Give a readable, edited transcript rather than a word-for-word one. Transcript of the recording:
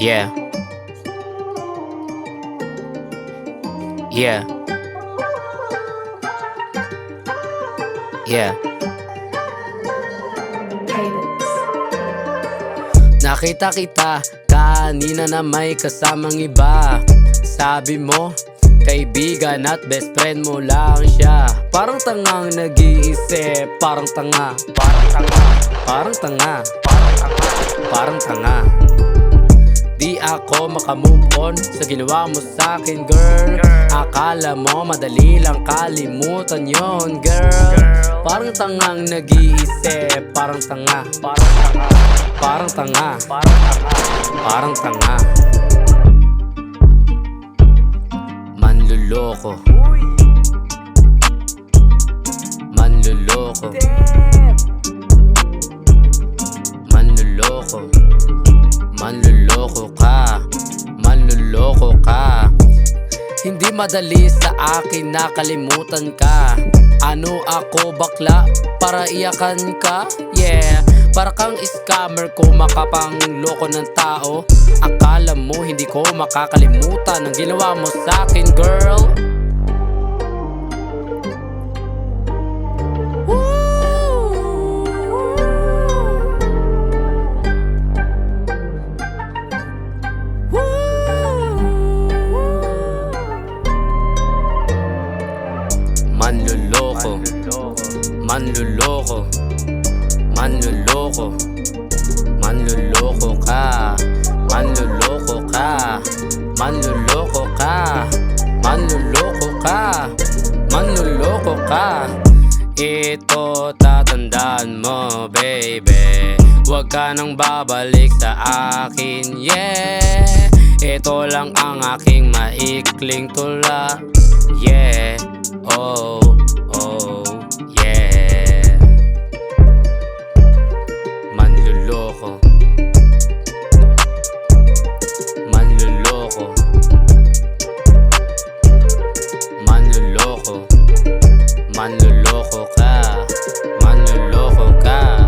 Yeah. Yeah. Yeah. Nakita kita kanina na may kasamang iba. Sabi mo, kaibigan at best friend mo lang siya. Parang tangang nag-iisip, parang tanga. Parang tanga. Parang tanga. Parang tanga. Parang tanga. Di ako makamove on sa ginawa mo sa'kin, girl. Akala mo madali lang kalimutan yon, girl. Parang tangang nag-iisip, parang tanga. Parang tanga. Parang tanga. Parang tanga. Parang tanga. Manluloko. Manluloko. Manluloko. Manluloko ka. Manluloko ka. Hindi madali sa akin nakalimutan ka. Ano ako bakla para iyakan ka? Yeah. Para kang scammer ko makapangloko ng tao. Akala mo hindi ko makakalimutan ang ginawa mo sa'kin, girl. Manluloko. Manluloko. Manluloko. Manluloko ka. Manluloko ka. Manluloko ka. Manluloko ka. Manluloko ka. Ito tatandaan mo, baby. Huwag ka nang babalik sa akin, yeah. Ito lang ang aking maikling tula, yeah. Oh, oh, yeah. Manluloko. Manluloko. Manluloko. Manluloko ka. Manluloko ka.